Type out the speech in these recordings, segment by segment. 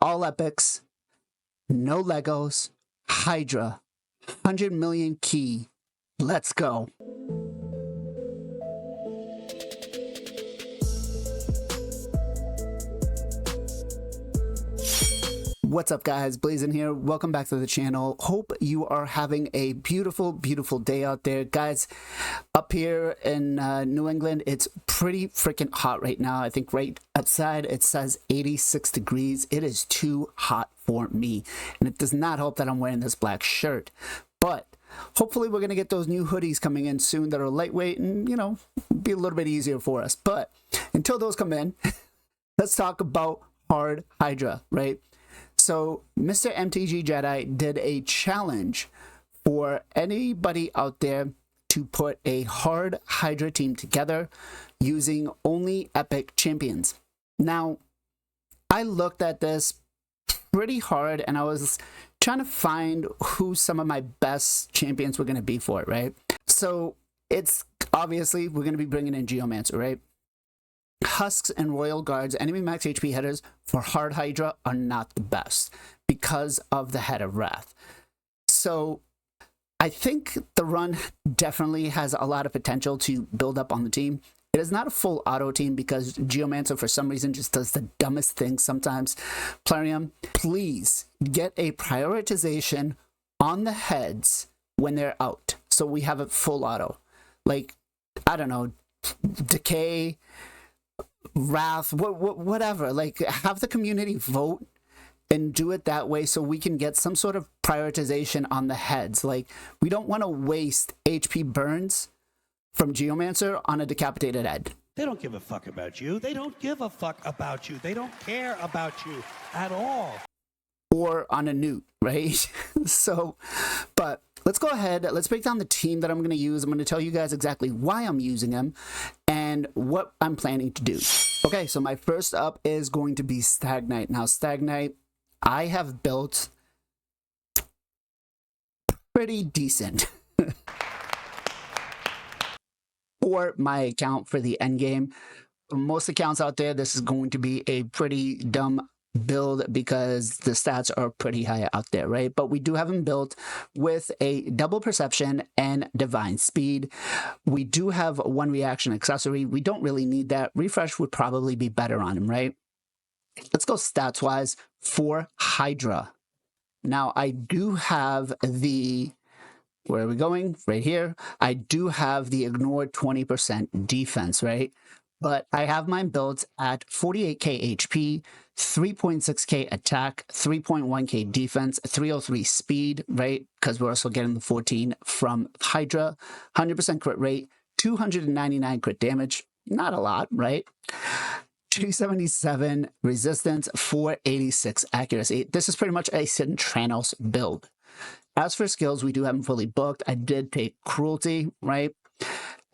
all epics, no Legos, Hydra, 100 million key. Let's go. What's up guys, Blazing here. Welcome back to the channel. Hope you are having a beautiful day out there. Guys, up here in New England, it's pretty freaking hot right now. I think right outside it says 86 degrees. It is too hot for me, and it does not help that I'm wearing this black shirt. But hopefully we're going to get those new hoodies coming in soon that are lightweight and, you know, be a little bit easier for us. But until those come in, let's talk about hard Hydra, right? So Mr. MTG Jedi did a challenge for anybody out there to put a hard Hydra team together using only epic champions. Now, I looked at this pretty hard and I was trying to find who some of my best champions were going to be for it, right? So it's obviously we're going to be bringing in Geomancer, right? Husks and Royal Guards, enemy max HP headers for hard Hydra are not the best because of the Head of Wrath. So I think the run definitely has a lot of potential to build up on the team. It is not a full auto team because Geomancer for some reason just does the dumbest things sometimes. Plarium, please get a prioritization on the heads when they're out so we have it full auto. Like, I don't know, Decay, Wrath, whatever. Like, have the community vote and do it that way so we can get some sort of prioritization on the heads. Like, we don't want to waste HP burns from Geomancer on a decapitated head. They don't give a fuck about you. They don't give a fuck about you. They don't care about you at all. Or on a newt, right? So, but let's go ahead. Let's break down the team that I'm going to use. I'm going to tell you guys exactly why I'm using them and what I'm planning to do. Okay, so my first up is going to be Stag Knight. Now, Stag Knight, I have built pretty decent for my account for the end game. For most accounts out there, this is going to be a pretty dumb build because the stats are pretty high out there, right? But we do have him built with a double perception and divine speed. We do have one reaction accessory. We don't really need that. Refresh would probably be better on him, right? Let's go stats wise for Hydra. Now I do have the, where are we going? Right here. I do have the ignored 20% defense, right? But I have mine built at 48k HP, 3.6k attack, 3.1k defense, 303 speed, right? Because we're also getting the 14 from Hydra, 100% crit rate, 299 crit damage, not a lot, right? 277 resistance, 486 accuracy. This is pretty much a Centranos build. As for skills, we do have them fully booked. I did take Cruelty, right?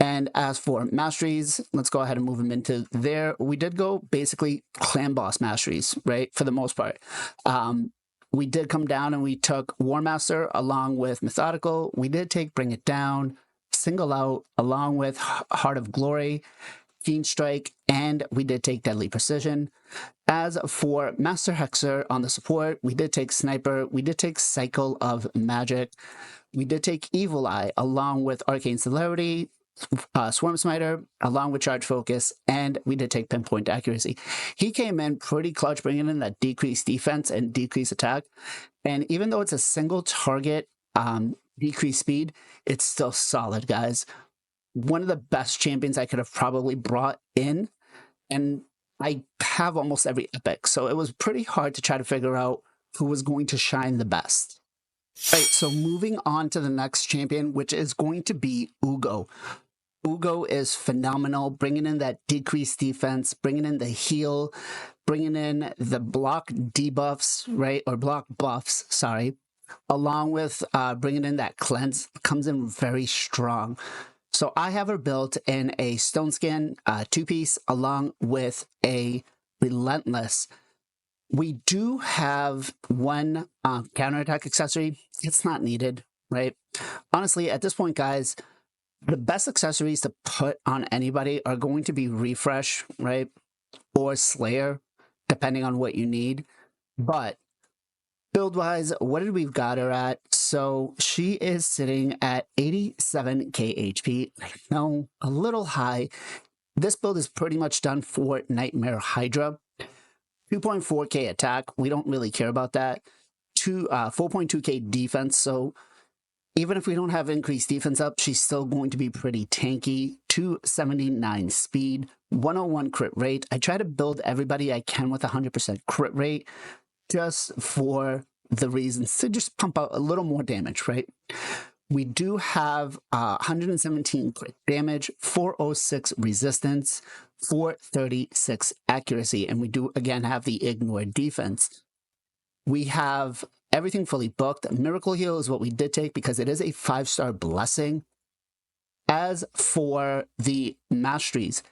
And as for masteries, let's go ahead and move them into there. We did go basically clan boss masteries, right? For the most part. We did come down and we took War Master along with Methodical. We did take Bring It Down, Single Out, along with Heart of Glory, Keen Strike, and we did take Deadly Precision. As for Master Hexer on the support, we did take Sniper, we did take Cycle of Magic, we did take Evil Eye along with Arcane Celerity, Swarm Smiter, along with Charge Focus, and we did take Pinpoint Accuracy. He came in pretty clutch, bringing in that decreased defense and decreased attack. And even though it's a single target decreased speed, it's still solid, guys. One of the best champions I could have probably brought in, and I have almost every epic, so it was pretty hard to try to figure out who was going to shine the best. Right, so moving on to the next champion, which is going to be Uugo. Uugo is phenomenal, bringing in that decreased defense, bringing in the heal, bringing in the block debuffs, right, or block buffs, sorry, along with bringing in that cleanse. Comes in very strong. So I have her built in a Stone Skin two-piece along with a Relentless. We do have one counterattack accessory. It's not needed, right? Honestly, at this point, guys, the best accessories to put on anybody are going to be Refresh, right? Or Slayer, depending on what you need. But build-wise, what did we got her at? So she is sitting at 87k HP. I know, a little high. This build is pretty much done for Nightmare Hydra. 2.4k attack. We don't really care about that. 4.2k defense. So even if we don't have increased defense up, she's still going to be pretty tanky. 279 speed, 101 crit rate. I try to build everybody I can with 100% crit rate just for the reasons to just pump out a little more damage, right? We do have 117 crit damage, 406 resistance, 436 accuracy, and we do again have the ignore defense. We have everything fully booked. Miracle Heal is what we did take because it is a 5-star blessing. As for the masteries,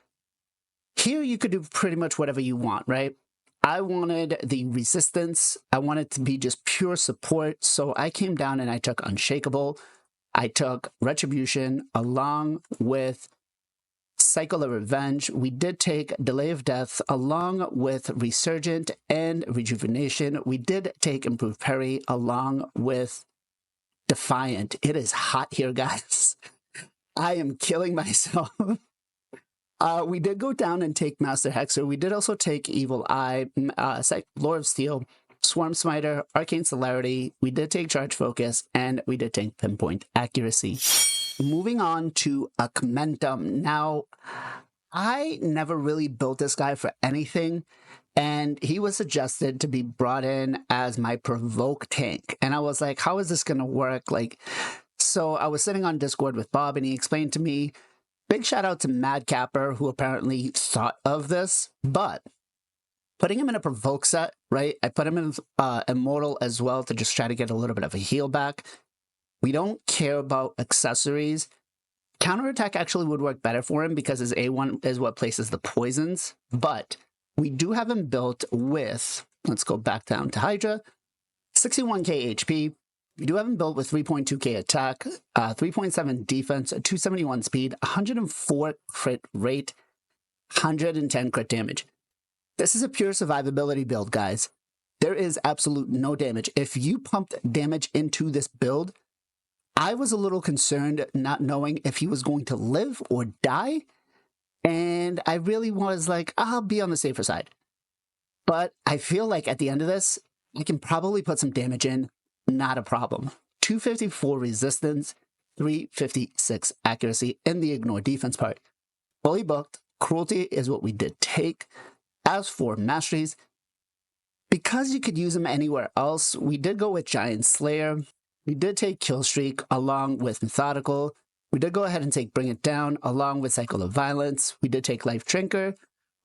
here you could do pretty much whatever you want, right? I wanted the resistance. I wanted to be just pure support. So I came down and I took Unshakable. I took Retribution along with Cycle of Revenge. We did take Delay of Death along with Resurgent and Rejuvenation. We did take Improved Parry along with Defiant. It is hot here, guys. I am killing myself. We did go down and take Master Hexer. We did also take Evil Eye, Lord of Steel, Swarm Smiter, Arcane Celerity. We did take Charge Focus, and we did take Pinpoint Accuracy. Moving on to Augmentor. Now, I never really built this guy for anything, and he was suggested to be brought in as my Provoke tank. And I was like, how is this going to work? So I was sitting on Discord with Bob, and he explained to me, big shout out to Madcapper, who apparently thought of this, but putting him in a Provoke set, right? I put him in Immortal as well to just try to get a little bit of a heal back. We don't care about accessories. Counterattack actually would work better for him because his A1 is what places the poisons, but we do have him built with, let's go back down to Hydra, 61k HP. We do have him built with 3.2k attack, 3.7 defense, 271 speed, 104 crit rate, 110 crit damage. This is a pure survivability build, guys. There is absolute no damage. If you pumped damage into this build, I was a little concerned not knowing if he was going to live or die. And I really was like, I'll be on the safer side. But I feel like at the end of this, I can probably put some damage in. Not a problem. 254 resistance, 356 accuracy in the ignore defense part. Fully booked. Cruelty is what we did take. As for masteries, because you could use them anywhere else, we did go with Giant Slayer. We did take Killstreak along with Methodical. We did go ahead and take Bring It Down along with Cycle of Violence. We did take Life Drinker.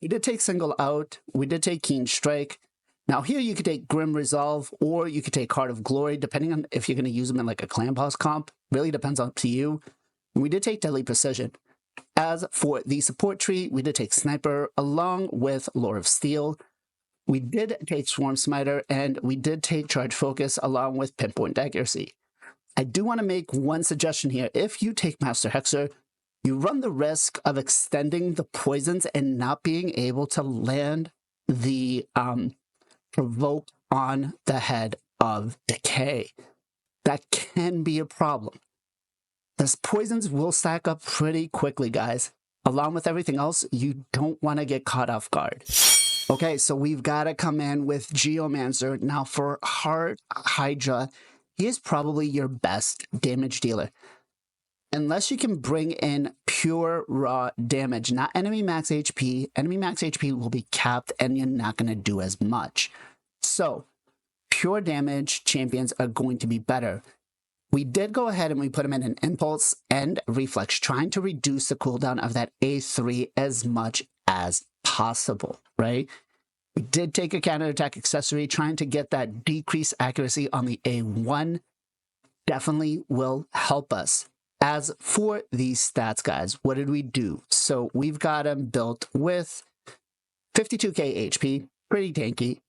We did take Single Out. We did take Keen Strike. Now here you could take Grim Resolve or you could take Heart of Glory, depending on if you're going to use them in like a clan boss comp. Really depends on to you. And we did take Deadly Precision. As for the support tree, we did take Sniper along with Lord of Steel. We did take Swarm Smiter, and we did take Charge Focus along with Pinpoint Accuracy. I do want to make one suggestion here. If you take Master Hexer, you run the risk of extending the poisons and not being able to land the Provoke on the head of Decay. That can be a problem. These poisons will stack up pretty quickly, guys. Along with everything else, you don't want to get caught off guard. Okay, so we've got to come in with Geomancer. Now, for Hard Hydra, he is probably your best damage dealer. Unless you can bring in pure raw damage, not enemy max HP. Enemy max HP will be capped and you're not going to do as much. So, pure damage champions are going to be better. We did go ahead and we put him in an Impulse and Reflex, trying to reduce the cooldown of that A3 as much as possible, right? We did take a counterattack accessory, trying to get that decreased accuracy on the A1. Definitely will help us. As for these stats, guys, what did we do? So we've got him built with 52k HP, pretty tanky,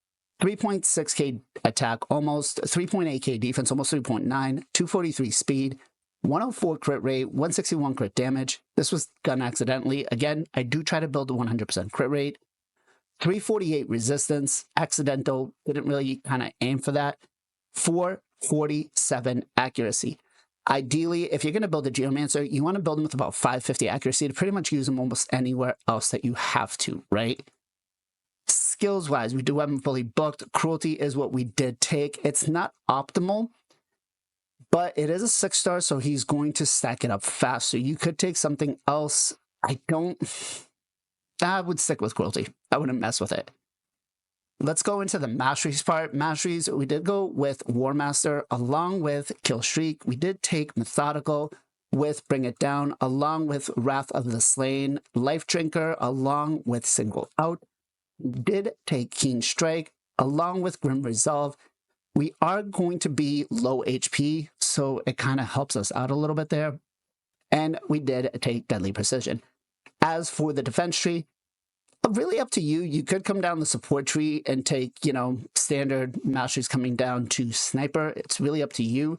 3.6k attack, almost 3.8k defense, almost 3.9, 243 speed, 104 crit rate, 161 crit damage. This was done accidentally. Again, I do try to build a 100% crit rate. 348 resistance, accidental, didn't really kind of aim for that. 447 accuracy. Ideally, if you're going to build a Geomancer, you want to build him with about 550 accuracy to pretty much use him almost anywhere else that you have to, right? Skills-wise, we do have him fully booked. Cruelty is what we did take. It's not optimal, but it is a 6-star, so he's going to stack it up fast. So you could take something else. I would stick with Cruelty. I wouldn't mess with it. Let's go into the masteries part. Masteries, we did go with War Master along with Kill Streak. We did take Methodical with Bring It Down along with Wrath of the Slain, Life Drinker along with Single Out. We did take Keen Strike along with Grim Resolve. We are going to be low HP, so it kind of helps us out a little bit there. And we did take Deadly Precision. As for the defense tree, really up to you. You could come down the support tree and take, standard masteries coming down to Sniper. It's really up to you.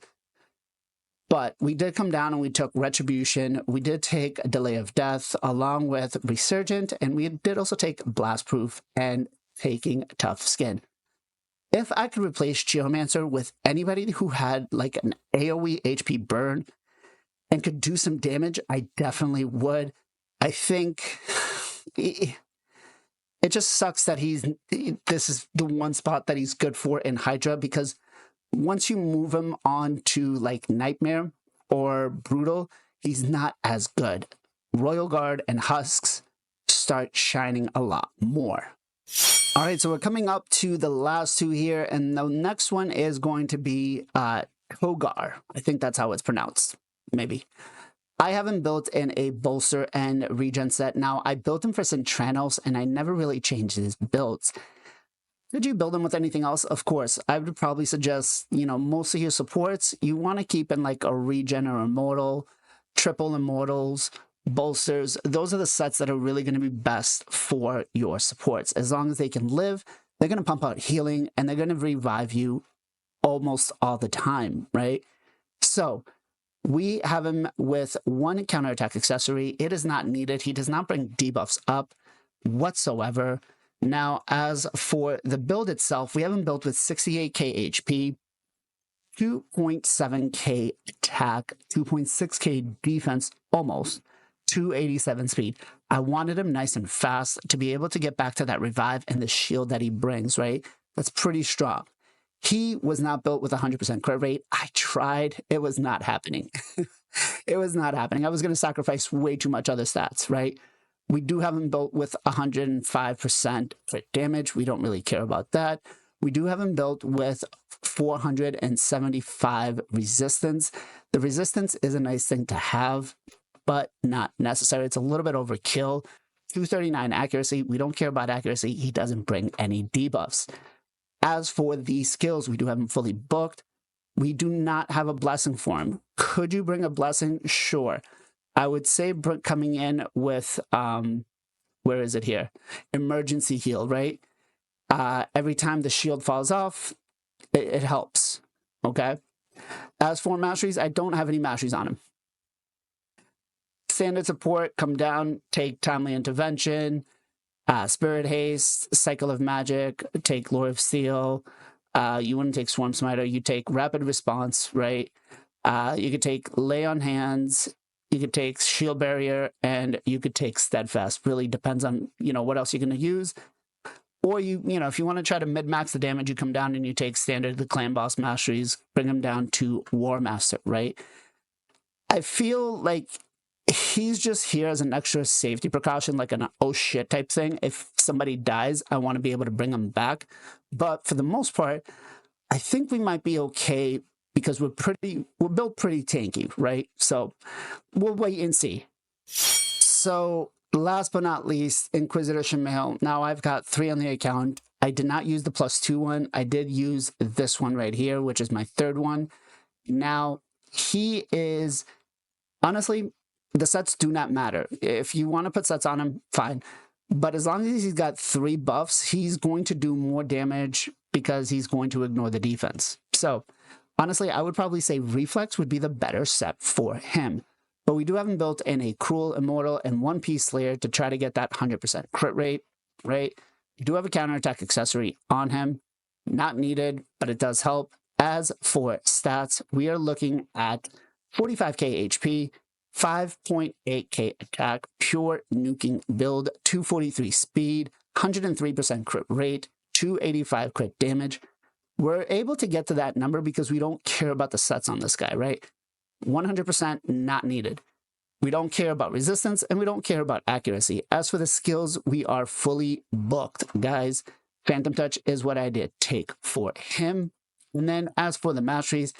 But we did come down and we took Retribution. We did take Delay of Death along with Resurgent. And we did also take Blast Proof and taking Tough Skin. If I could replace Geomancer with anybody who had like an AoE HP burn and could do some damage, I definitely would. I think it just sucks that this is the one spot that he's good for in Hydra, because once you move him on to like Nightmare or Brutal, he's not as good. Royal Guard and Husks start shining a lot more. All right, so we're coming up to the last two here, and the next one is going to be Togar. I think that's how it's pronounced, maybe. I haven't built in a bolster and regen set. Now, I built him for Centranos, and I never really changed his builds. Did you build him with anything else? Of course. I would probably suggest, most of your supports, you want to keep in like a regen or immortal, triple immortals, bolsters. Those are the sets that are really going to be best for your supports. As long as they can live, they're going to pump out healing, and they're going to revive you almost all the time, right? So we have him with one counterattack accessory. It is not needed. He does not bring debuffs up whatsoever. Now, as for the build itself, we have him built with 68k HP, 2.7k attack, 2.6k defense, almost, 287 speed. I wanted him nice and fast to be able to get back to that revive and the shield that he brings, right? That's pretty strong. He was not built with 100% crit rate. I tried. It was not happening. It was not happening. I was going to sacrifice way too much other stats, right? We do have him built with 105% crit damage. We don't really care about that. We do have him built with 475 resistance. The resistance is a nice thing to have, but not necessary. It's a little bit overkill. 239 accuracy. We don't care about accuracy. He doesn't bring any debuffs. As for the skills, we do have him fully booked. We do not have a blessing for him. Could you bring a blessing? Sure. I would say coming in with, where is it here? Emergency heal, right? Every time the shield falls off, it helps, okay? As for masteries, I don't have any masteries on him. Standard support, come down, take Timely Intervention, Spirit Haste, Cycle of Magic, take Lore of Steel. You wouldn't take Swarm Smiter, you take Rapid Response, right? You could take Lay on Hands, you could take Shield Barrier, and you could take Steadfast. Really depends on, what else you're going to use. Or if you want to try to mid-max the damage, you come down and you take Standard, the Clan Boss Masteries, bring them down to War Master, right? I feel like he's just here as an extra safety precaution, like an oh shit type thing. If somebody dies, I want to be able to bring them back. But for the most part, I think we might be okay because we're built pretty tanky, right? So we'll wait and see. So last but not least, Inquisitor Shamael. Now I've got 3 on the account. I did not use the +2 one. I did use this one right here, which is my 3rd one. Now he is, honestly, the sets do not matter. If you want to put sets on him, fine. But as long as he's got 3 buffs, he's going to do more damage because he's going to ignore the defense. So honestly, I would probably say Reflex would be the better set for him. But we do have him built in a Cruel Immortal and One Piece Slayer to try to get that 100% crit rate, right? do have a counterattack accessory on him. Not needed, but it does help. As for stats, we are looking at 45k HP, 5.8k attack, pure nuking build, 243 speed, 103% crit rate, 285 crit damage. We're able to get to that number because we don't care about the sets on this guy, right? 100% not needed. We don't care about resistance and we don't care about accuracy. As for the skills, we are fully booked, guys. Phantom Touch is what I did take for him. And then as for the masteries,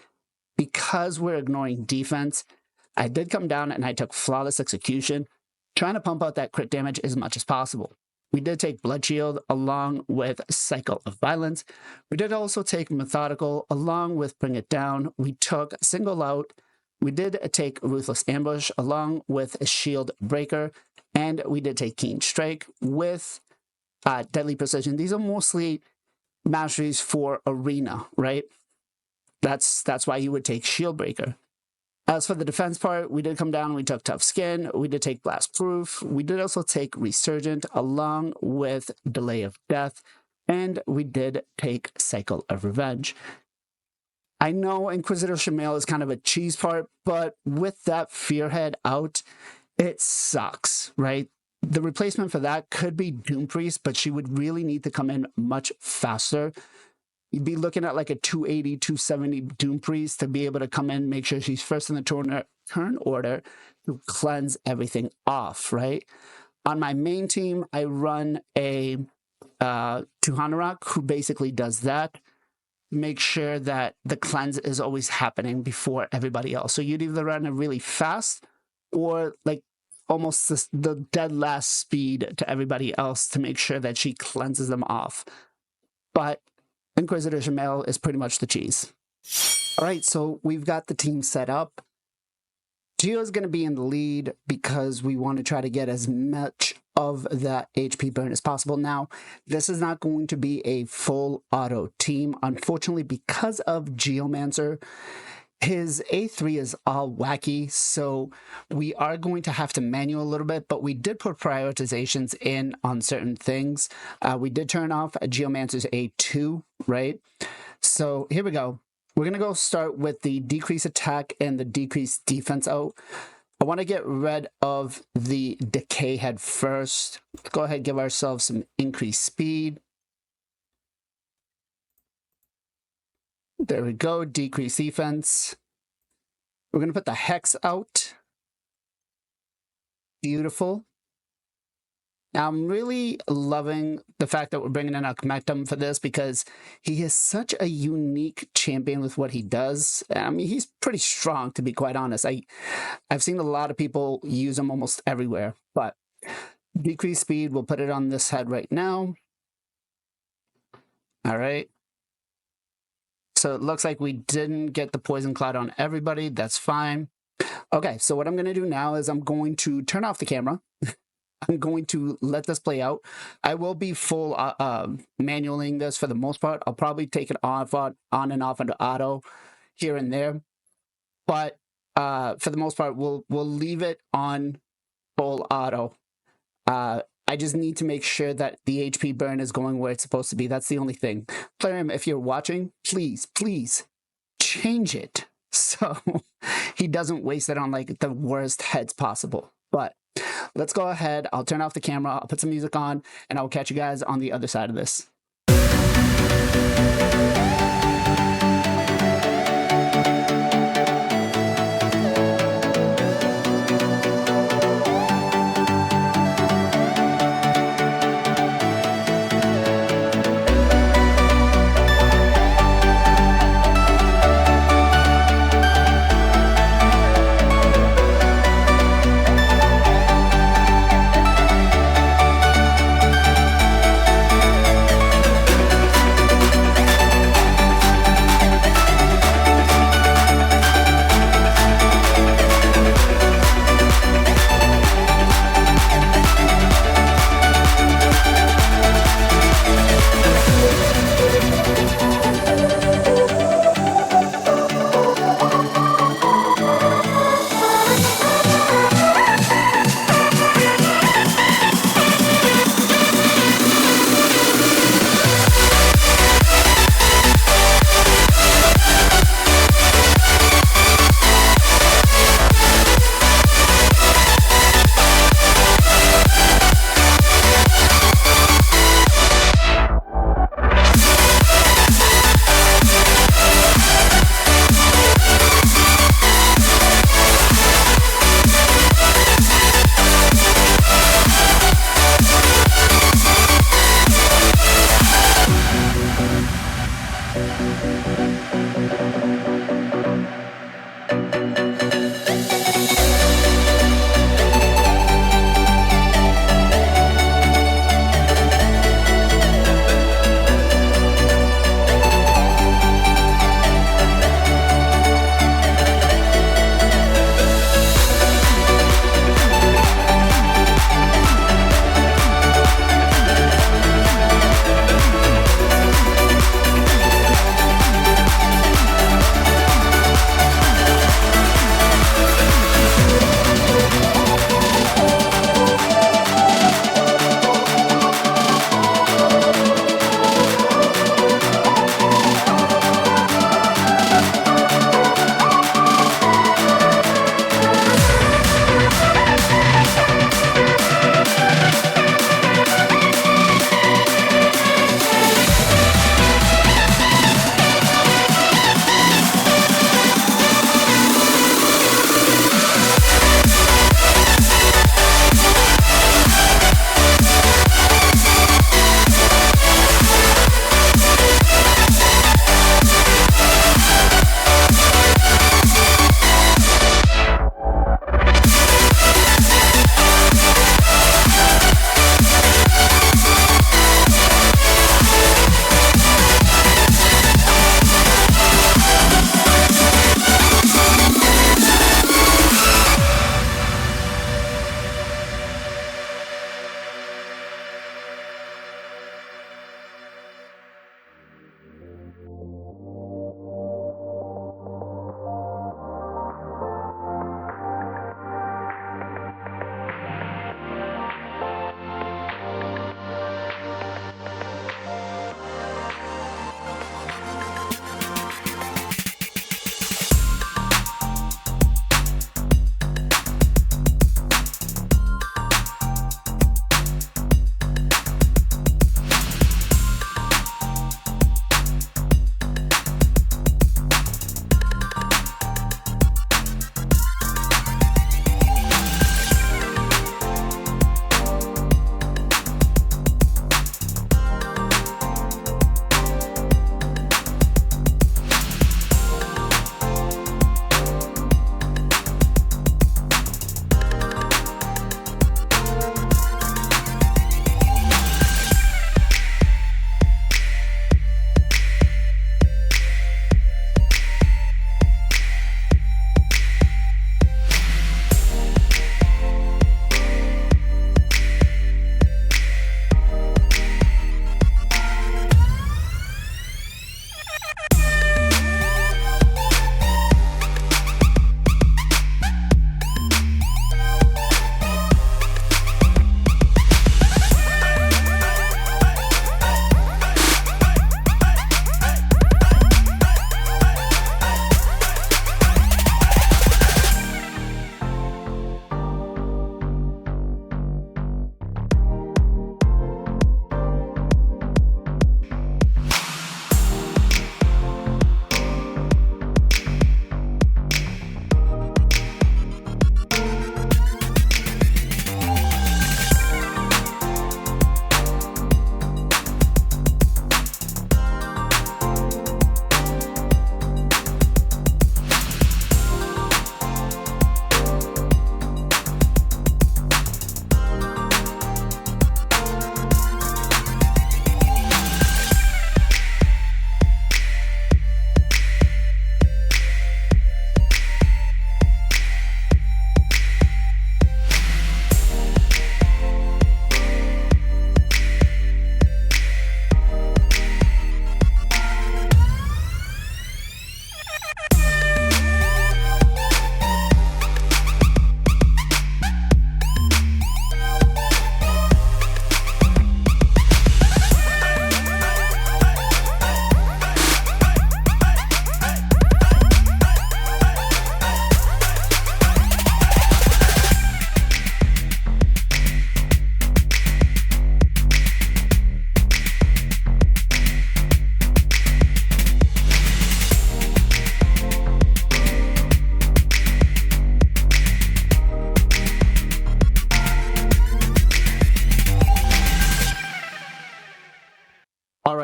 because we're ignoring defense, I did come down and I took Flawless Execution, trying to pump out that crit damage as much as possible. We did take Blood Shield along with Cycle of Violence. We did also take Methodical along with Bring It Down. We took Single Out. We did take Ruthless Ambush along with a Shield Breaker. And we did take Keen Strike with Deadly Precision. These are mostly masteries for Arena, right? That's why you would take Shield Breaker. As for the defense part, we did come down, we took Tough Skin, we did take Blast Proof, we did also take Resurgent along with Delay of Death, and we did take Cycle of Revenge. I know Inquisitor Shamael is kind of a cheese part, but with that Fearhead out, it sucks, right? The replacement for that could be Doom Priest, but she would really need to come in much faster. You'd be looking at like a 280, 270 Doom Priest to be able to come in, make sure she's first in the turn order to cleanse everything off, right? On my main team, I run a Tuhanarok who basically does that. Make sure that the cleanse is always happening before everybody else. So you'd either run it really fast or like almost the dead last speed to everybody else to make sure that she cleanses them off. But Inquisitor Shamael is pretty much the cheese. All right, so we've got the team set up. Geo is going to be in the lead because we want to try to get as much of that HP burn as possible. Now, this is not going to be a full auto team. Unfortunately, because of Geomancer, his A3 is all wacky, so we are going to have to manual a little bit, but we did put prioritizations in on certain things. We did turn off Geomancer's A2, right? So here we go. We're going to go start with the decrease attack and the decrease defense out. I want to get rid of the decay head first. Let's go ahead and give ourselves some increased speed. There we go, decrease defense. We're going to put the Hex out. Beautiful. Now, I'm really loving the fact that we're bringing in Augmentor for this because he is such a unique champion with what he does. I mean, he's pretty strong, to be quite honest. I've seen a lot of people use him almost everywhere, but decrease speed, we'll put it on this head right now. All right. So it looks like we didn't get the Poison Cloud on everybody. That's fine. Okay, so what I'm going to do now is I'm going to turn off the camera. I'm going to let this play out. I will be full manualing this for the most part. I'll probably take it on and off into auto here and there. But for the most part, we'll leave it on full auto. I just need to make sure that the HP burn is going where it's supposed to be. That's the only thing. Clarium, if you're watching, please change it so he doesn't waste it on like the worst heads possible. But let's go ahead. I'll turn off the camera. I'll put some music on, and I'll catch you guys on the other side of this.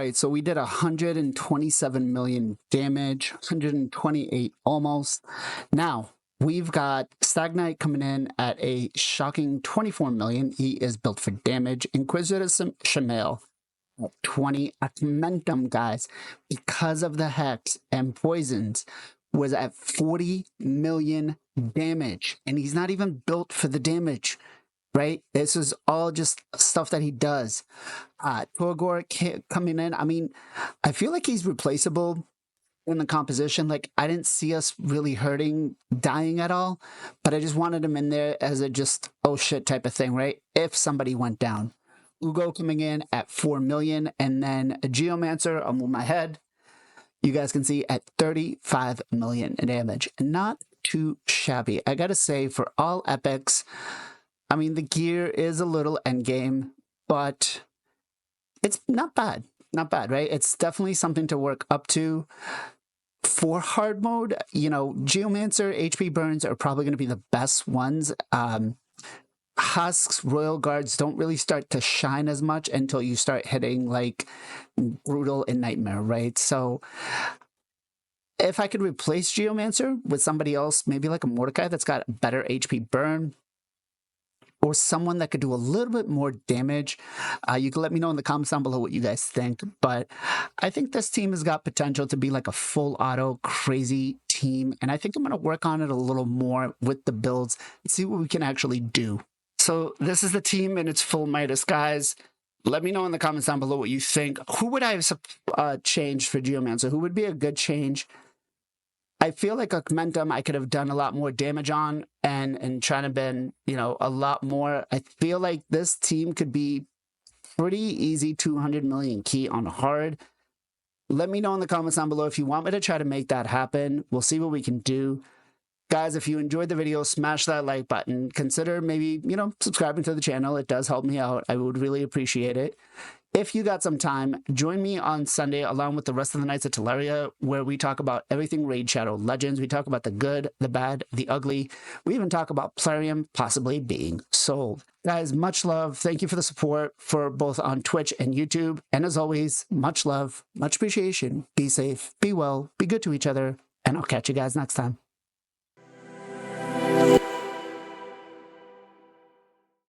right, so we did 127 million damage, 128 almost. Now, we've got Stag Knight coming in at a shocking 24 million. He is built for damage. Inquisitor Shamael at 20. Augmentor, guys, because of the hex and poisons, was at 40 million damage. And he's not even built for the damage, right? This is all just stuff that he does. Togar coming in. I mean, I feel like he's replaceable in the composition. Like, I didn't see us really hurting, dying at all, but I just wanted him in there as a just, oh shit type of thing, right? If somebody went down. Uugo coming in at 4 million, and then a Geomancer, I'll move my head. You guys can see at 35 million in damage. Not too shabby. I gotta say, for all epics, I mean, the gear is a little endgame, but it's not bad. Not bad, right? It's definitely something to work up to. For hard mode, you know, Geomancer, HP burns are probably going to be the best ones. Husks, Royal Guards don't really start to shine as much until you start hitting like Brutal and Nightmare, right? So if I could replace Geomancer with somebody else, maybe like a Mordecai that's got better HP burn, or someone that could do a little bit more damage, you can let me know in the comments down below what you guys think. But I think this team has got potential to be like a full auto crazy team, and I think I'm going to work on it a little more with the builds and see what we can actually do. So this is the team in its full Midas, guys. Let me know in the comments down below what you think. Who would I have changed for Geomancer? Who would be a good change? I feel like Augmentor I could have done a lot more damage on and trying to been, you know, a lot more. I feel like this team could be pretty easy 200 million key on hard. Let me know in the comments down below if you want me to try to make that happen. We'll see what we can do. Guys, if you enjoyed the video, smash that like button. Consider maybe, you know, subscribing to the channel. It does help me out. I would really appreciate it. If you got some time, join me on Sunday along with the rest of the Knights of Teleria, where we talk about everything Raid Shadow Legends. We talk about the good, the bad, the ugly. We even talk about Plarium possibly being sold. Guys, much love. Thank you for the support for both on Twitch and YouTube. And as always, much love, much appreciation. Be safe, be well, be good to each other, and I'll catch you guys next time.